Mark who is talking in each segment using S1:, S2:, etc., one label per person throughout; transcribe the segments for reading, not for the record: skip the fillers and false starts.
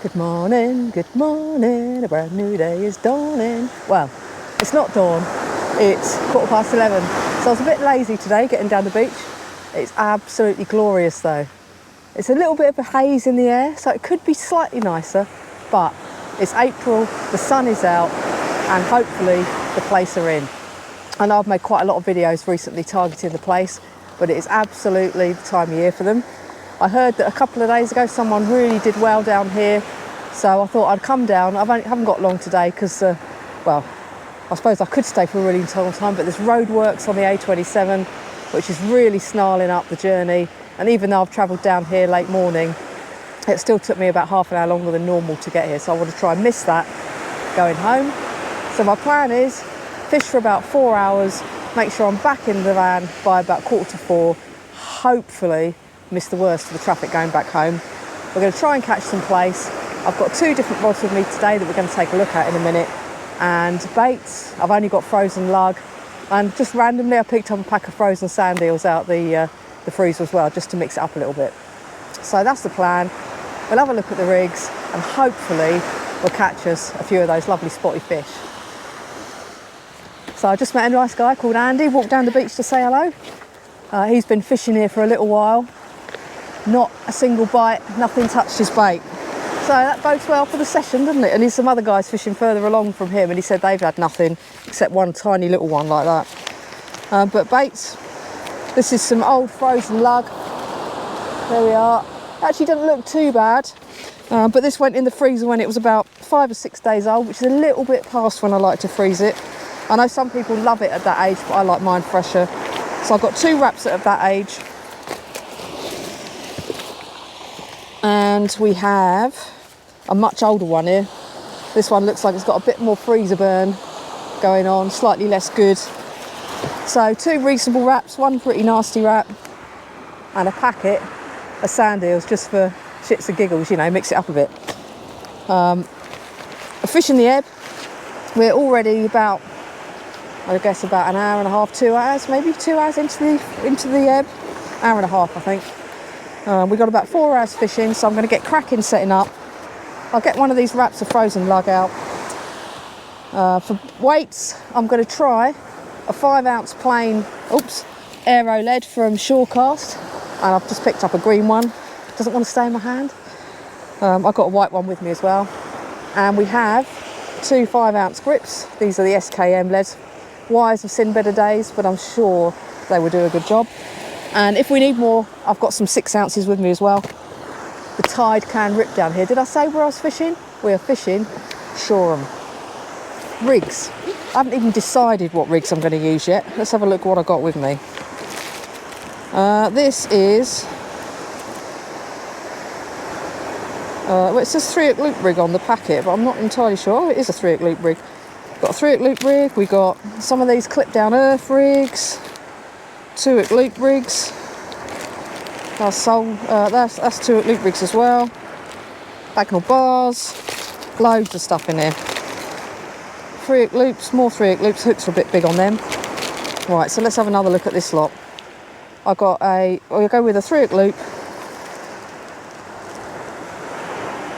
S1: Good morning, a brand new day is dawning. Well, it's not dawn, it's 11:15. So I was a bit lazy today getting down the beach. It's absolutely glorious though. It's a little bit of a haze in the air, so it could be slightly nicer, but it's April, the sun is out, and hopefully the Plaice are in. I know I've made quite a lot of videos recently targeting the Plaice, but it is absolutely the time of year for them. I heard that a couple of days ago someone really did well down here, so I thought I'd come down. Haven't got long today because, well, I suppose I could stay for a really long time, but there's roadworks on the A27, which is really snarling up the journey. And even though I've travelled down here late morning, it still took me about half an hour longer than normal to get here. So I want to try and miss that going home. So my plan is fish for about 4 hours, make sure I'm back in the van by about 3:45, hopefully miss the worst of the traffic going back home. We're going to try and catch some Plaice. I've got 2 different rods with me today that we're going to take a look at in a minute. And baits, I've only got frozen lug. And just randomly I picked up a pack of frozen sandeels out the freezer as well, just to mix it up a little bit. So that's the plan. We'll have a look at the rigs and hopefully we'll catch us a few of those lovely spotty fish. So I just met a nice guy called Andy, walked down the beach to say hello. He's been fishing here for a little while. Not a single bite, nothing touched his bait. So that bodes well for the session, doesn't it? And there's some other guys fishing further along from him, and he said they've had nothing except one tiny little one like that. But baits, this is some old frozen lug. There we are. Actually doesn't look too bad, but this went in the freezer when it was about 5 or 6 days old, which is a little bit past when I like to freeze it. I know some people love it at that age, but I like mine fresher. So I've got 2 wraps at that age. And we have a much older one here. This one looks like it's got a bit more freezer burn going on, slightly less good. So 2 reasonable wraps, 1 pretty nasty wrap, and a packet of sandeels just for shits and giggles, you know, mix it up a bit. A fish in the ebb. We're already about, I guess, about an hour and a half, 2 hours, maybe 2 hours into the ebb. Hour and a half, I think. We've got about 4 hours fishing, so I'm going to get cracking setting up. I'll get one of these wraps of frozen lug out. For weights, I'm going to try a 5-ounce plain, aero lead from Shorecast, and I've just picked up a green one. Doesn't want to stay in my hand. I've got a white one with me as well. And we have 2 5-ounce grips. These are the SKM leads. Wires have seen better days, but I'm sure they will do a good job. And if we need more, I've got some 6 ounces with me as well. The tide can rip down here. Did I say where I was fishing? We are fishing Shoreham. Rigs. I haven't even decided what rigs I'm going to use yet. Let's have a look what I got with me. This is... well, it says 3-hook loop rig on the packet, but I'm not entirely sure. Oh, it is a 3-hook loop rig. Got a 3-hook loop rig. We got some of these clip down earth rigs. 2-hook loop rigs. That's 2-hook loop rigs as well. Bagnall bars. Loads of stuff in here. 3-hook loops, more 3-hook loops. Hooks are a bit big on them. Right, so let's have another look at this lot. We'll go with a 3-hook loop.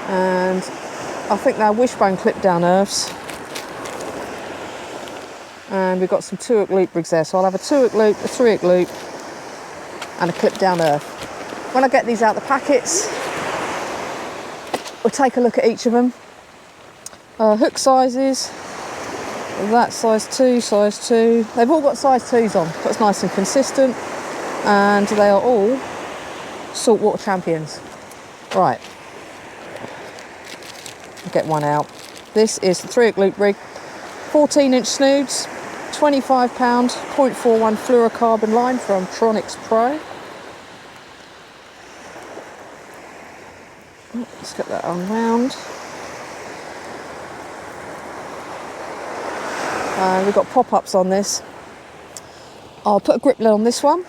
S1: And I think they're wishbone clip down earths. And we've got some 2-hook loop rigs there. So I'll have a 2-hook loop, a 3-hook loop, and a clip down earth. When I get these out the packets, we'll take a look at each of them. Hook sizes, that size 2, size 2. They've all got size 2s on, so it's nice and consistent. And they are all saltwater champions. Right. I'll get one out. This is the 3-hook loop rig. 14-inch snoods. 25 pound 0.41 fluorocarbon line from Tronixpro. Let's get that unwound. We've got pop-ups on this. I'll put a grip lead on this one.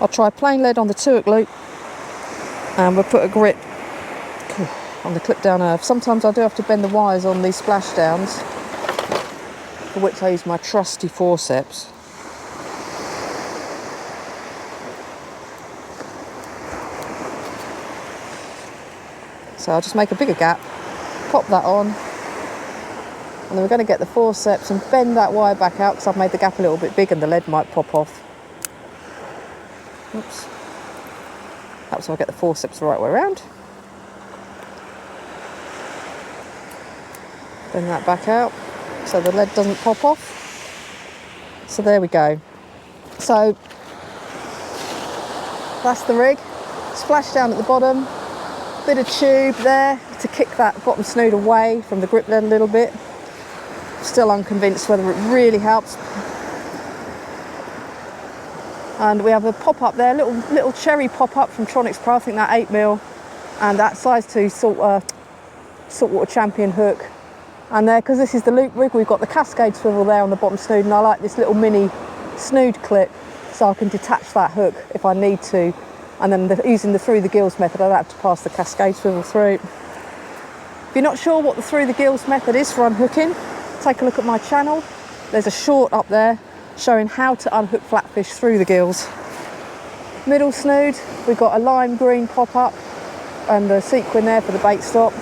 S1: I'll try plain lead on the 2-hook loop, and we'll put a grip on the clip down earth. Sometimes I do have to bend the wires on these splashdowns, for which I use my trusty forceps. So I'll just make a bigger gap, pop that on, and then we're going to get the forceps and bend that wire back out because I've made the gap a little bit big and the lead might pop off. Oops. That's so I get the forceps the right way around. Bend that back out so the lead doesn't pop off. So there we go. So that's the rig. Splash down at the bottom. Bit of tube there to kick that bottom snood away from the grip lead a little bit. Still unconvinced whether it really helps. And we have a pop-up there, little cherry pop-up from Tronixpro, I think that 8mm, and that size 2 saltwater champion hook. And there, because this is the loop rig, we've got the cascade swivel there on the bottom snood, and I like this little mini snood clip so I can detach that hook if I need to. And then using the through the gills method, I don't have to pass the cascade swivel through. If you're not sure what the through the gills method is for unhooking, take a look at my channel. There's a short up there showing how to unhook flatfish through the gills. Middle snood, we've got a lime green pop-up and the sequin there for the bait stop.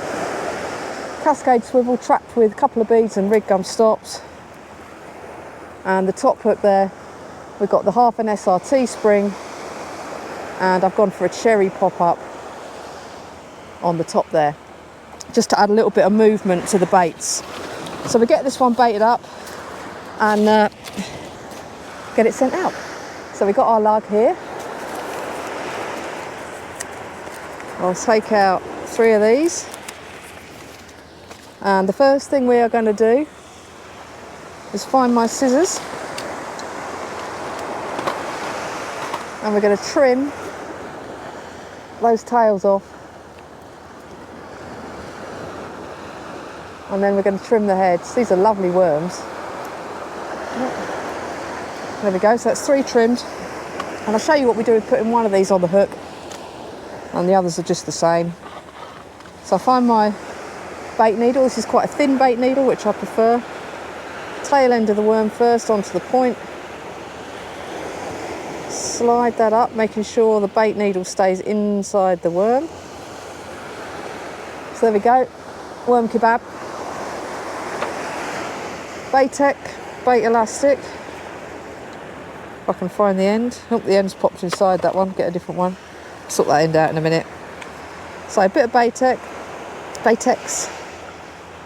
S1: Cascade swivel trapped with a couple of beads and rig gum stops. And the top hook there, we've got the half an SRT spring, and I've gone for a cherry pop-up on the top there, just to add a little bit of movement to the baits. So we get this one baited up and get it sent out. So we've got our lug here. I'll take out 3 of these. And the first thing we are going to do is find my scissors. And we're going to trim those tails off. And then we're going to trim the heads. These are lovely worms. There we go, so that's 3 trimmed. And I'll show you what we do with putting one of these on the hook. And the others are just the same. So I find my bait needle. This is quite a thin bait needle, which I prefer. Tail end of the worm first onto the point. Slide that up, making sure the bait needle stays inside the worm. So there we go, worm kebab. Baitek, bait elastic. If I can find the end. Oh, the end's popped inside that one, get a different one. Sort that end out in a minute. So a bit of Baitex.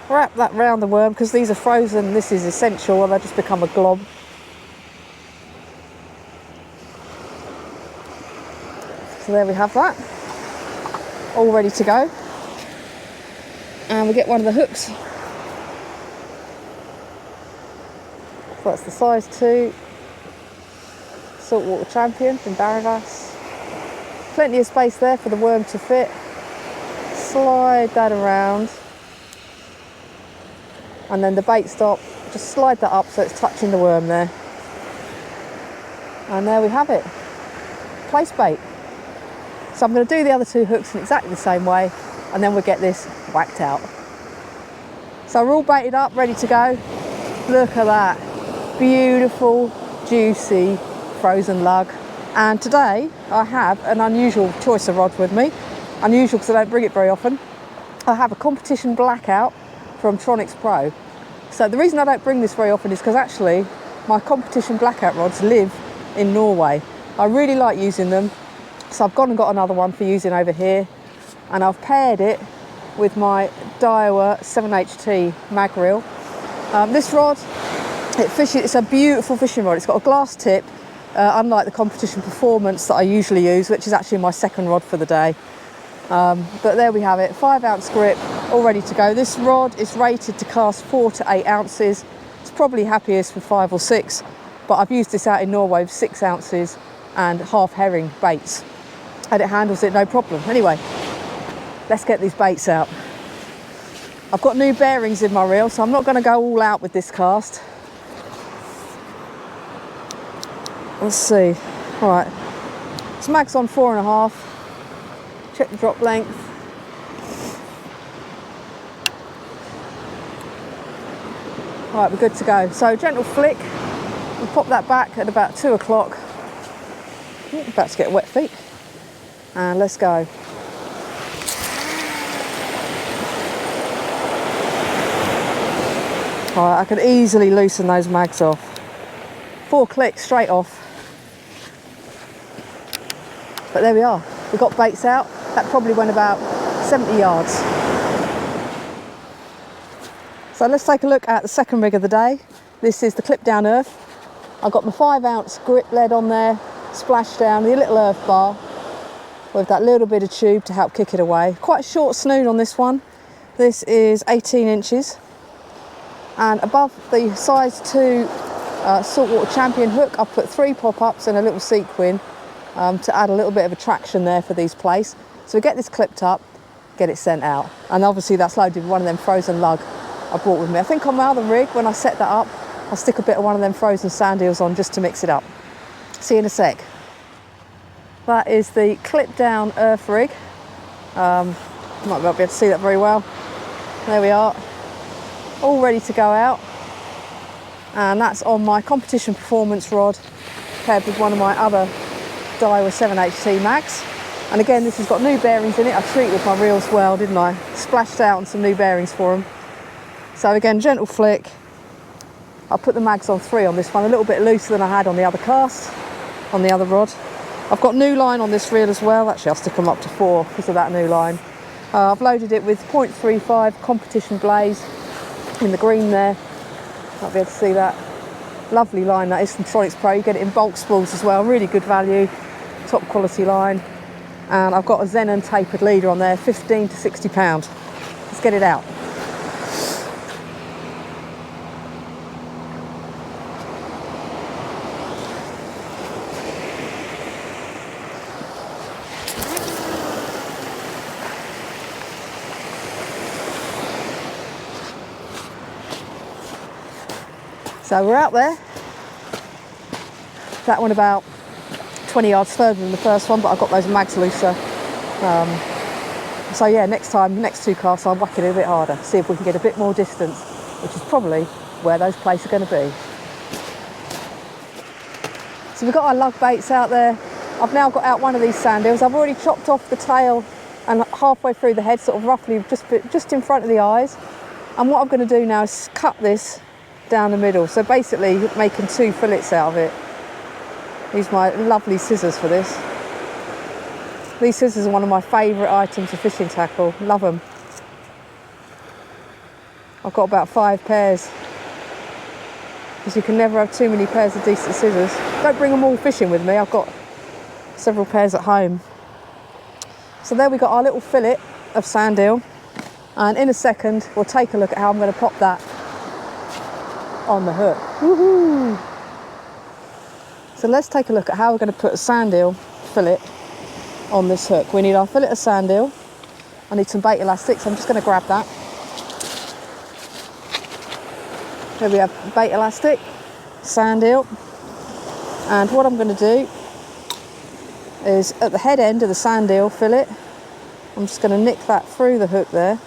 S1: Wrap that round the worm, because these are frozen, this is essential, or they'll just become a glob. So there we have that, all ready to go. And we get one of the hooks. So that's the size 2 saltwater champion from Barravas. Plenty of space there for the worm to fit. Slide that around. And then the bait stop, just slide that up so it's touching the worm there. And there we have it, Plaice bait. So I'm going to do the other 2 hooks in exactly the same way, and then we'll get this whacked out. So we're all baited up, ready to go. Look at that, beautiful, juicy, frozen lug. And today I have an unusual choice of rods with me. Unusual because I don't bring it very often. I have a Competition Blackout from Tronixpro. So the reason I don't bring this very often is because actually my Competition Blackout rods live in Norway. I really like using them. So I've gone and got another one for using over here, and I've paired it with my Daiwa 7HT mag reel. This rod, it's a beautiful fishing rod. It's got a glass tip, unlike the Competition Performance that I usually use, which is actually my second rod for the day. But there we have it, 5-ounce grip, all ready to go. This rod is rated to cast 4 to 8 ounces. It's probably happiest with 5 or 6, but I've used this out in Norway with 6 ounces and half herring baits, and it handles it no problem. Anyway, let's get these baits out. I've got new bearings in my reel, so I'm not going to go all out with this cast. Let's see. All right, so mag's on 4.5. Check the drop length. All right, we're good to go. So gentle flick. We'll pop that back at about 2 o'clock. About to get wet feet. And let's go. Right, I could easily loosen those mags off. 4 clicks straight off. But there we are. We got baits out. That probably went about 70 yards. So let's take a look at the second rig of the day. This is the clip down URFE. I've got my 5-ounce grip lead on there, splash down, the little URFE bar with that little bit of tube to help kick it away. Quite a short snood on this one. This is 18 inches. And above the size 2 saltwater champion hook, I've put 3 pop-ups and a little sequin to add a little bit of attraction there for these Plaice. So we get this clipped up, get it sent out. And obviously that's loaded with one of them frozen lug I brought with me. I think on my other rig, when I set that up, I'll stick a bit of one of them frozen sand eels on just to mix it up. See you in a sec. That is the clip down URFE rig. You might not be able to see that very well. There we are, all ready to go out. And that's on my competition performance rod paired with one of my other Daiwa 7HT mags. And again, this has got new bearings in it. I treated with my reels well, didn't I? Splashed out on some new bearings for them. So again, gentle flick. I'll put the mags on 3 on this one, a little bit looser than I had on the other cast, on the other rod. I've got new line on this reel as well. Actually, I'll stick them up to 4 because of that new line. I've loaded it with 0.35 competition Plaice in the green there. Might be able to see that. Lovely line that is from Tronixpro. You get it in bulk spools as well. Really good value, top quality line. And I've got a Xenon tapered leader on there, 15 to 60 pound. Let's get it out. So we're out there. That one about 20 yards further than the first one, but I've got those mags looser. So yeah, next time, next 2 casts, I'll whack it a bit harder, see if we can get a bit more distance, which is probably where those Plaice are going to be. So we've got our lug baits out there. I've now got out one of these sand eels. I've already chopped off the tail and halfway through the head, sort of roughly just in front of the eyes. And what I'm going to do now is cut this down the middle, so basically making 2 fillets out of it. Use my lovely scissors for this. These scissors are one of my favourite items of fishing tackle. Love them. I've got about 5 pairs because you can never have too many pairs of decent scissors. Don't bring them all fishing with me. I've got several pairs at home. So there we got our little fillet of sand eel, and in a second we'll take a look at how I'm going to pop that on the hook. Woohoo! So let's take a look at how we're going to put a sand eel fillet on this hook. We need our fillet of sand eel. I need some bait elastic, so I'm just going to grab that. Here we have bait elastic, sand eel, and what I'm going to do is at the head end of the sand eel fillet, I'm just going to nick that through the hook there,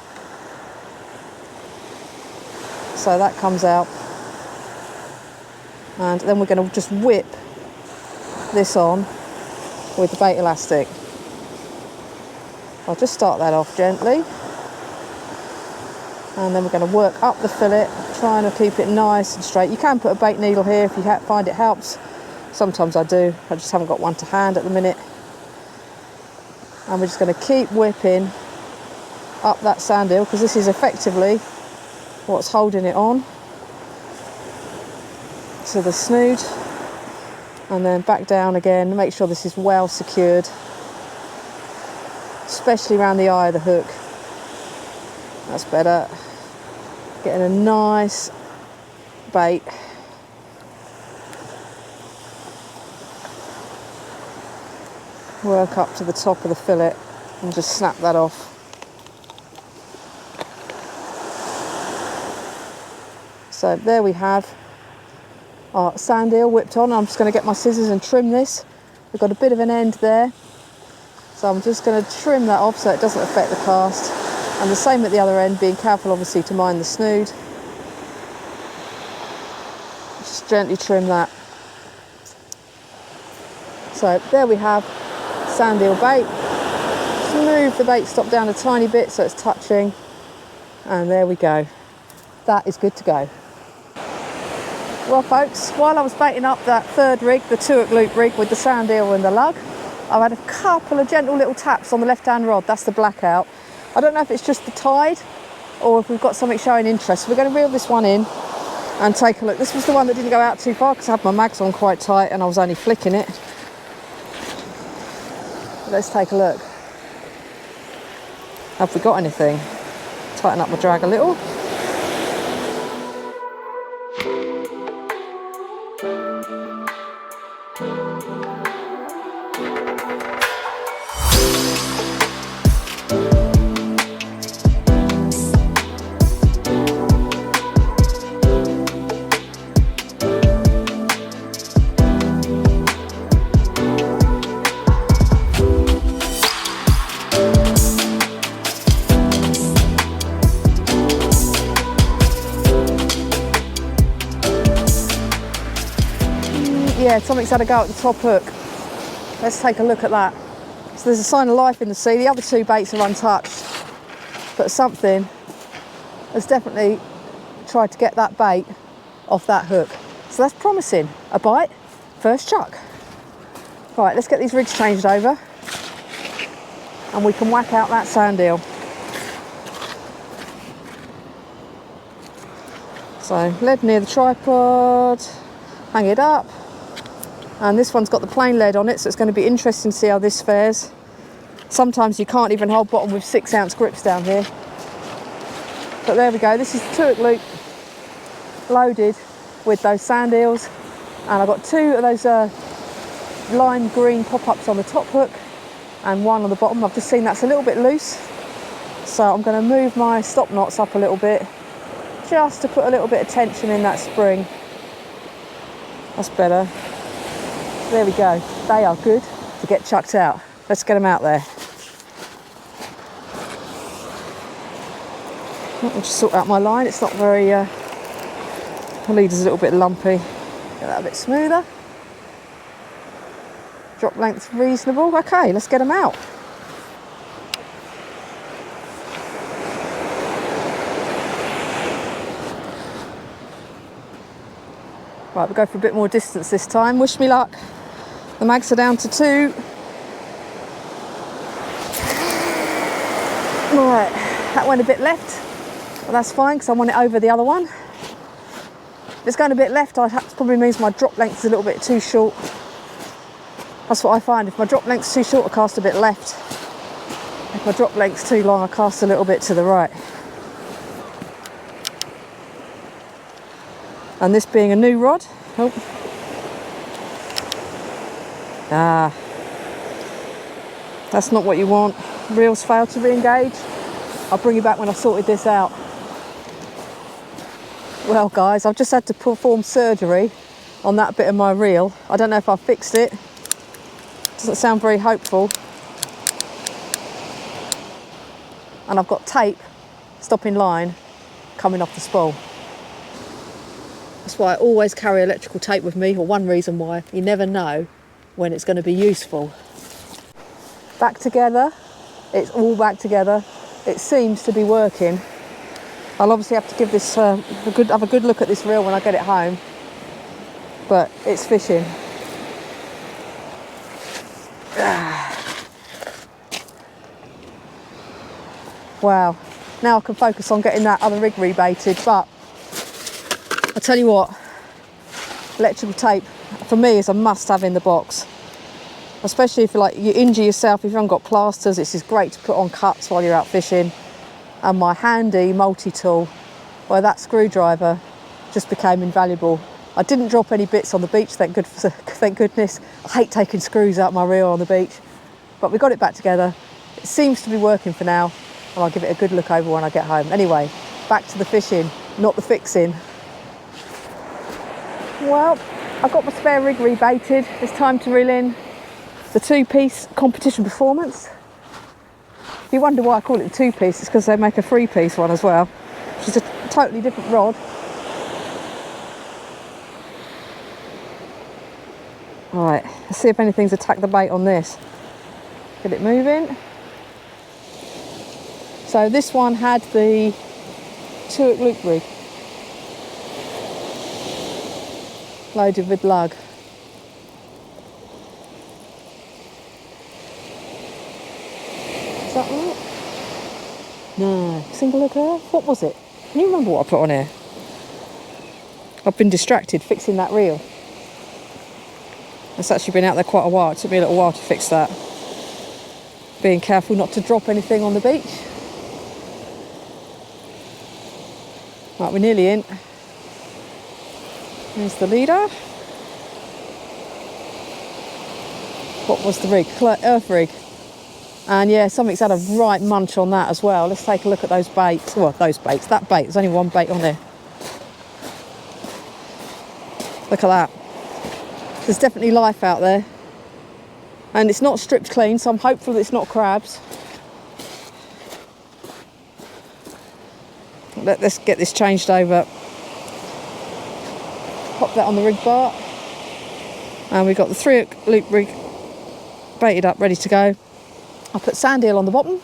S1: so that comes out. And then we're going to just whip this on with the bait elastic. I'll just start that off gently, and then we're going to work up the fillet, trying to keep it nice and straight. You can put a bait needle here if you find it helps. Sometimes I do, I just haven't got one to hand at the minute. And we're just going to keep whipping up that sand eel, because this is effectively what's holding it on to the snood, and then back down again. Make sure this is well secured, especially around the eye of the hook. That's better. Getting a nice bait. Work up to the top of the fillet and just snap that off. So there we have our sand eel whipped on. I'm just going to get my scissors and trim this. We've got a bit of an end there, so I'm just going to trim that off so it doesn't affect the cast. And the same at the other end, being careful obviously to mind the snood. Just gently trim that. So there we have sand eel bait. Just move the bait stop down a tiny bit so it's touching, and there we go. That is good to go. Well folks, while I was baiting up that third rig, the 2-hook loop rig with the sand eel and the lug, I've had a couple of gentle little taps on the left-hand rod. That's the Blackout. I don't know if it's just the tide or if we've got something showing interest. So we're going to reel this one in and take a look. This was the one that didn't go out too far because I had my mags on quite tight and I was only flicking it. Let's take a look. Have we got anything? Tighten up my drag a little. Yeah, something's had a go at the top hook. Let's take a look at that. So there's a sign of life in the sea. The other two baits are untouched, but something has definitely tried to get that bait off that hook. So that's promising. A bite, first chuck. Right, let's get these rigs changed over and we can whack out that sand eel. So lead near the tripod, hang it up. And this one's got the plain lead on it, so it's going to be interesting to see how this fares. Sometimes you can't even hold bottom with 6-ounce grips down here. But there we go, this is the 2-hook loop loaded with those sand eels. And I've got 2 of those lime green pop-ups on the top hook and 1 on the bottom. I've just seen that's a little bit loose. So I'm going to move my stop knots up a little bit, just to put a little bit of tension in that spring. That's better. There we go, they are good to get chucked out. Let's get them out there. I'll just sort out my line, it's not very, the leader's a little bit lumpy. Get that a bit smoother. Drop length reasonable. Okay, let's get them out. Right, we'll go for a bit more distance this time. Wish me luck. The mags are down to 2. Right, that went a bit left. Well, that's fine because I want it over the other one. If it's going a bit left, that probably means my drop length is a little bit too short. That's what I find. If my drop length's too short, I cast a bit left. If my drop length's too long, I cast a little bit to the right. And this being a new rod, that's not what you want. Reels fail to re-engage. I'll bring you back when I've sorted this out. Well guys, I've just had to perform surgery on that bit of my reel. I don't know if I've fixed it. Doesn't sound very hopeful. And I've got tape stopping line coming off the spool. That's why I always carry electrical tape with me, or one reason why. You never know when it's going to be useful. Back together. It's all back together. It seems to be working. I'll obviously have to give this have a good look at this reel when I get it home. But it's fishing. Wow. Now I can focus on getting that other rig rebaited, but I tell you what, electrical tape for me is a must-have in the box, especially if you injure yourself. If you haven't got plasters, it's just great to put on cuts while you're out fishing. And my handy multi-tool, well, that screwdriver just became invaluable. I didn't drop any bits on the beach, thank goodness. I hate taking screws out my reel on the beach, but we got it back together. It seems to be working for now, and I'll give it a good look over when I get home. Anyway, back to the fishing, not the fixing. Well, I've got my spare rig rebaited. It's time to reel in the 2-piece competition performance. If you wonder why I call it a 2-piece, it's because they make a 3-piece one as well, which is a totally different rod. Right, let's see if anything's attacked the bait on this. Get it moving. So this one had the 2-hook loop rig. loaded with lug. Is that right? No, single lugworm. What was it? Can you remember what I put on here? I've been distracted fixing that reel. It's actually been out there quite a while. It took me a little while to fix that. Being careful not to drop anything on the beach. Right, we're nearly in. There's the leader. What was the rig? Earth rig. And yeah, something's had a right munch on that as well. Let's take a look at those baits. Well, those baits. That bait. There's only one bait on there. Look at that. There's definitely life out there. And it's not stripped clean, so I'm hopeful that it's not crabs. Let's get this changed over. Pop that on the rig bar. And we've got the 3-hook loop rig baited up, ready to go. I'll put sand eel on the bottom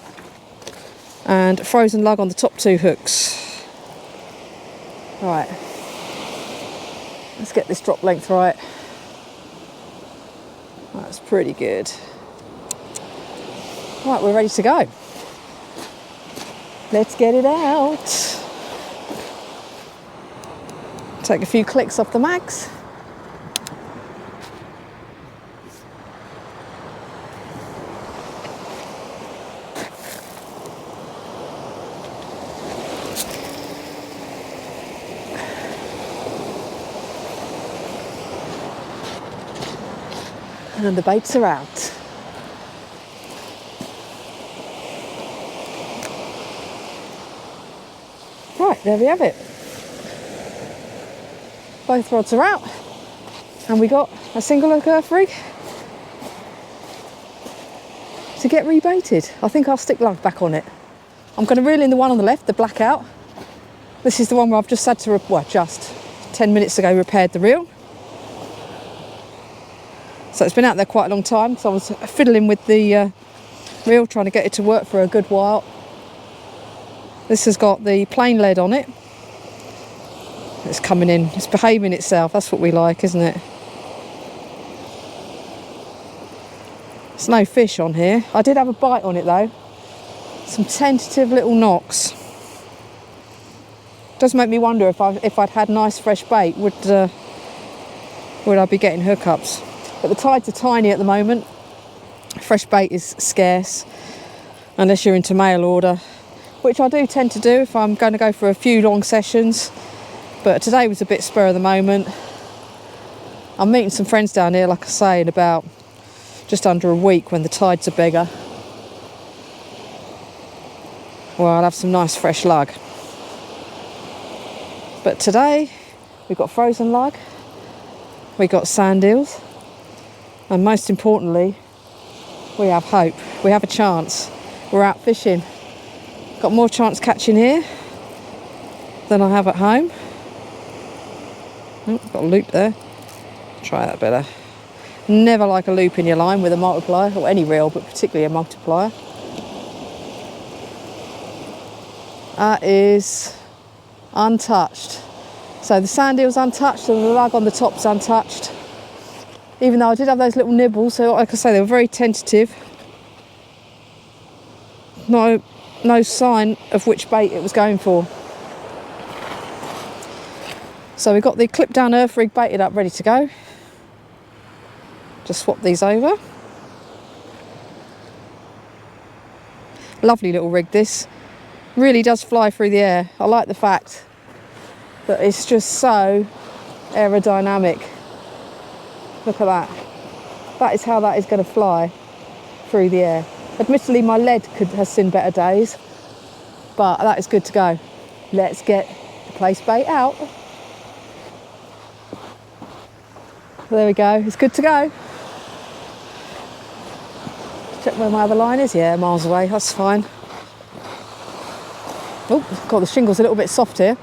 S1: and frozen lug on the top 2 hooks. Right. Let's get this drop length right. That's pretty good. Right, we're ready to go. Let's get it out. Take a few clicks off the mags. And the baits are out. Right, there we have it. Both rods are out. And we got a single hook earth rig to get rebaited. I think I'll stick lug back on it. I'm going to reel in the one on the left, the blackout. This is the one where I've just had to, just 10 minutes ago repaired the reel. So it's been out there quite a long time, so I was fiddling with the reel, trying to get it to work for a good while. This has got the plain lead on it. It's coming in, it's behaving itself, that's what we like, isn't it? There's no fish on here. I did have a bite on it though. Some tentative little knocks. Does make me wonder if I'd had nice fresh bait, would I be getting hookups? But the tides are tiny at the moment. Fresh bait is scarce, unless you're into mail order, which I do tend to do if I'm going to go for a few long sessions. But today was a bit spur of the moment. I'm meeting some friends down here, like I say, in about just under a week when the tides are bigger. Well, I'll have some nice fresh lug. But today we've got frozen lug, we got sand eels, and most importantly, we have hope. We have a chance. We're out fishing. Got more chance catching here than I have at home. Oh, got a loop there. Try that better. Never like a loop in your line with a multiplier, or any reel, but particularly a multiplier. That is untouched. So the sand eel's untouched and the lug on the top's untouched. Even though I did have those little nibbles, so like I say, they were very tentative. No sign of which bait it was going for. So we've got the clip down earth rig baited up, ready to go. Just swap these over. Lovely little rig this. Really does fly through the air. I like the fact that it's just so aerodynamic. Look at that. That is how that is going to fly through the air. Admittedly, my lead has seen better days, but that is good to go. Let's get the Plaice bait out. There we go. It's good to go. Check where my other line is. Yeah, miles away. That's fine. Oh, God, the shingle's a little bit soft here.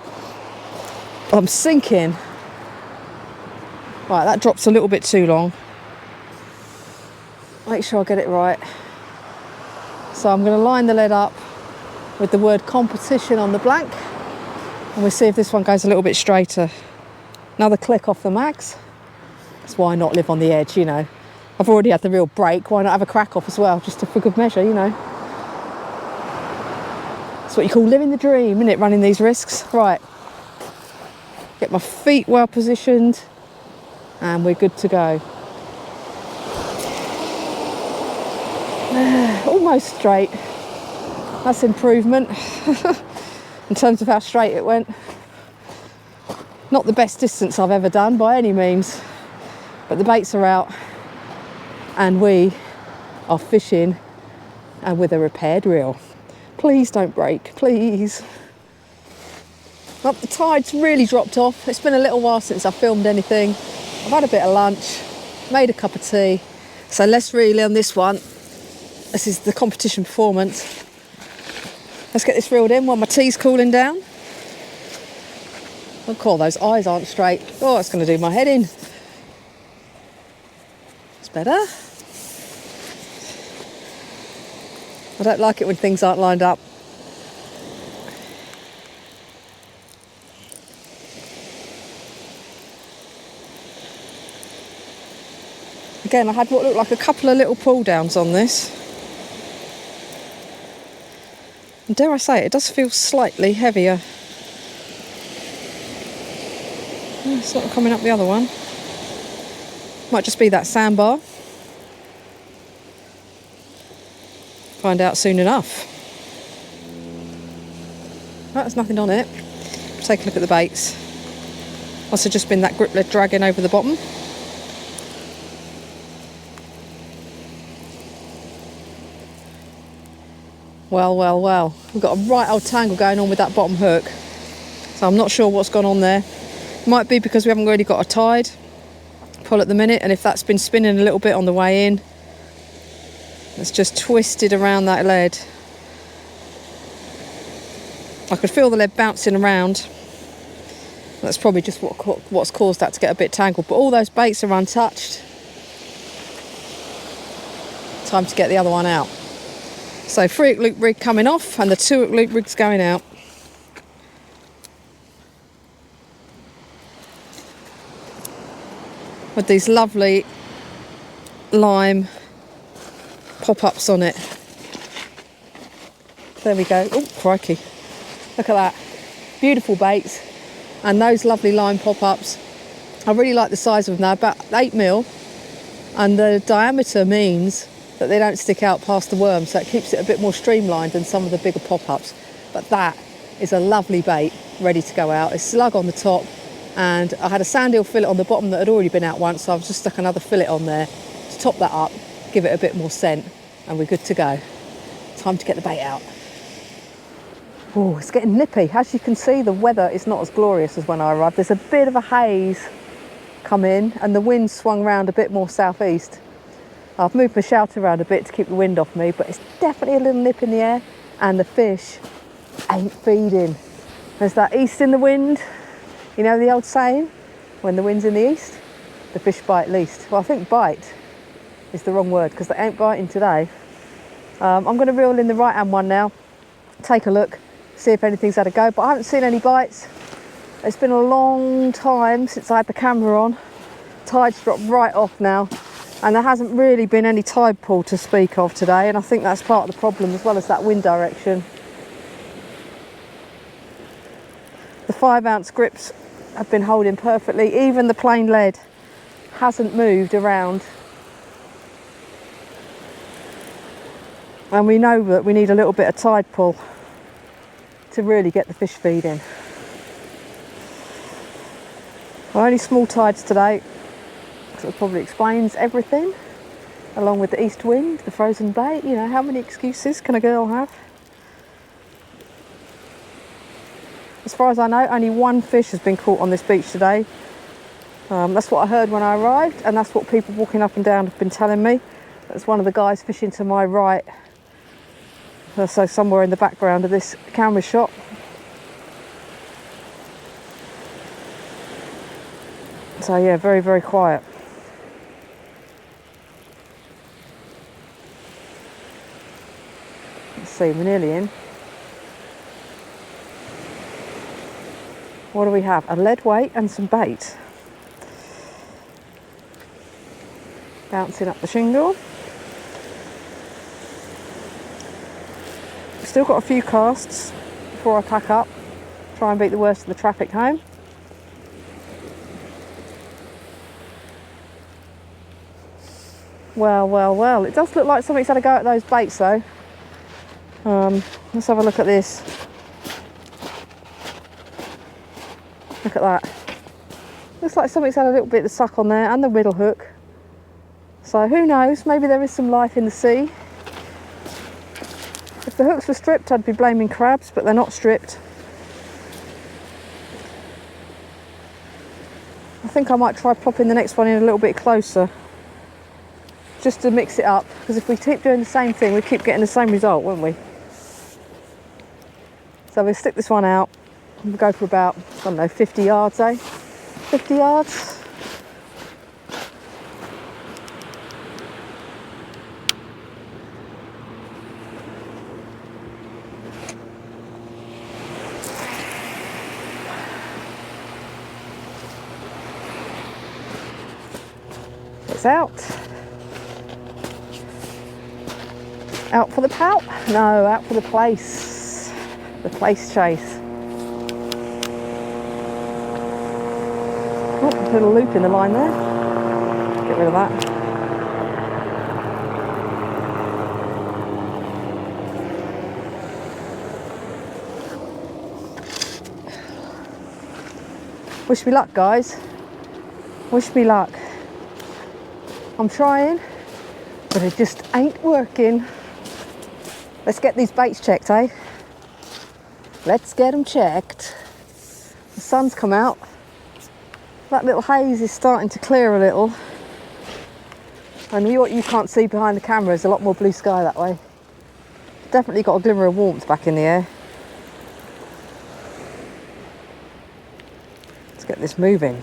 S1: I'm sinking. Right, that drops a little bit too long. Make sure I get it right. So I'm going to line the lead up with the word competition on the blank, and we'll see if this one goes a little bit straighter. Another click off the mags. So why not live on the edge, you know? I've already had the real break, why not have a crack off as well, just for good measure, you know? That's what you call living the dream, isn't it, running these risks? Right, get my feet well positioned and we're good to go. Almost straight. That's improvement in terms of how straight it went. Not the best distance I've ever done by any means, but the baits are out and we are fishing and with a repaired reel. Please don't break, please. Well, the tide's really dropped off. It's been a little while since I've filmed anything. I've had a bit of lunch, made a cup of tea. So let's reel in this one. This is the competition performance. Let's get this reeled in while my tea's cooling down. Oh, cool, those eyes aren't straight. Oh, it's going to do my head in. It's better. I don't like it when things aren't lined up. Again, I had what looked like a couple of little pull downs on this. And dare I say, it does feel slightly heavier. Oh, it's not coming up the other one. Might just be that sandbar. Find out soon enough. Right, there's nothing on it. Take a look at the baits. Must have just been that grip lead dragging over the bottom. Well, well, well. We've got a right old tangle going on with that bottom hook. So I'm not sure what's gone on there. Might be because we haven't really got a tide pull at the minute, and if that's been spinning a little bit on the way in, it's just twisted around that lead. I could feel the lead bouncing around. That's probably just what's caused that to get a bit tangled. But all those baits are untouched. Time to get the other one out. So 3 hook loop rig coming off and the 2 hook loop rig's going out. With these lovely lime pop-ups on it. There we go. Oh, crikey. Look at that. Beautiful baits. And those lovely lime pop-ups. I really like the size of them. They're about 8mm. And the diameter means that they don't stick out past the worm. So it keeps it a bit more streamlined than some of the bigger pop-ups. But that is a lovely bait ready to go out. It's slug on the top. And I had a sand eel fillet on the bottom that had already been out once. So I've just stuck another fillet on there to top that up. Give it a bit more scent. And we're good to go. Time to get the bait out. Oh, it's getting nippy. As you can see, the weather is not as glorious as when I arrived. There's a bit of a haze come in and the wind swung round a bit more southeast. I've moved my shelter around a bit to keep the wind off me, but it's definitely a little nip in the air and the fish ain't feeding. There's that east in the wind. You know the old saying, when the wind's in the east, the fish bite least. Well, I think bite is the wrong word because they ain't biting today. I'm going to reel in the right hand one now, take a look, see if anything's had a go, but I haven't seen any bites. It's been a long time since I had the camera on. Tide's dropped right off now and there hasn't really been any tide pull to speak of today, and I think that's part of the problem as well as that wind direction. The 5-ounce grips have been holding perfectly. Even the plain lead hasn't moved around. And we know that we need a little bit of tide pull to really get the fish feeding. Well, only small tides today, so it probably explains everything, along with the east wind, the frozen bait. You know, how many excuses can a girl have? As far as I know, only one fish has been caught on this beach today. That's what I heard when I arrived, and that's what people walking up and down have been telling me. That's one of the guys fishing to my right. So somewhere in the background of this camera shot. So yeah, very, very quiet. Let's see, we're nearly in. What do we have? A lead weight and some bait. Bouncing up the shingle. Still got a few casts before I pack up. Try and beat the worst of the traffic home. Well, well, well. It does look like something's had a go at those baits though. Let's have a look at this. Look at that. Looks like something's had a little bit of suck on there and the riddle hook. So who knows, maybe there is some life in the sea. If the hooks were stripped, I'd be blaming crabs, but they're not stripped. I think I might try popping the next one in a little bit closer, just to mix it up, because if we keep doing the same thing, we keep getting the same result, won't we? So we'll stick this one out. We'll go for about, I don't know, 50 yards, eh? 50 yards. It's out. Out for the pout? No, out for the Plaice. The Plaice chase. Oh, a little loop in the line there. Get rid of that. Wish me luck, guys. Wish me luck. I'm trying, but it just ain't working. Let's get these baits checked, eh? Let's get them checked. The sun's come out. That little haze is starting to clear a little. And what you can't see behind the camera is a lot more blue sky that way. Definitely got a glimmer of warmth back in the air. Let's get this moving.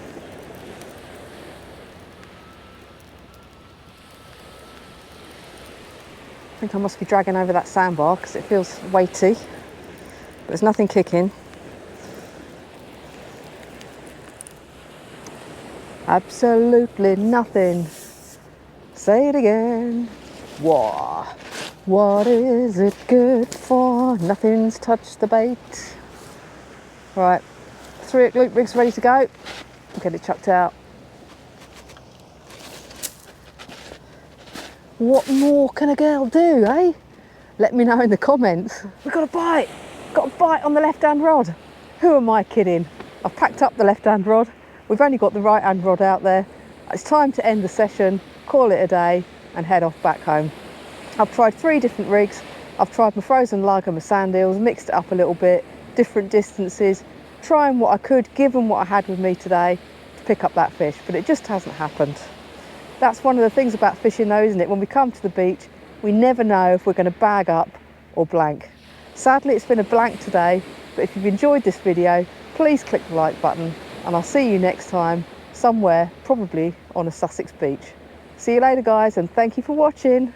S1: I think I must be dragging over that sandbar because it feels weighty. But there's nothing kicking. Absolutely nothing. Say it again. Whoa. What is it good for? Nothing's touched the bait. Right, 3 loop rigs ready to go. Get it chucked out. What more can a girl do, eh? Let me know in the comments. We've got a bite. Got a bite on the left-hand rod. Who am I kidding? I've packed up the left-hand rod. We've only got the right-hand rod out there. It's time to end the session, call it a day, and head off back home. I've tried 3 different rigs. I've tried my frozen lug and my sand eels, mixed it up a little bit, different distances, trying what I could, given what I had with me today, to pick up that fish, but it just hasn't happened. That's one of the things about fishing though, isn't it? When we come to the beach, we never know if we're going to bag up or blank. Sadly, it's been a blank today, but if you've enjoyed this video, please click the like button, and I'll see you next time, somewhere, probably on a Sussex beach. See you later, guys, and thank you for watching.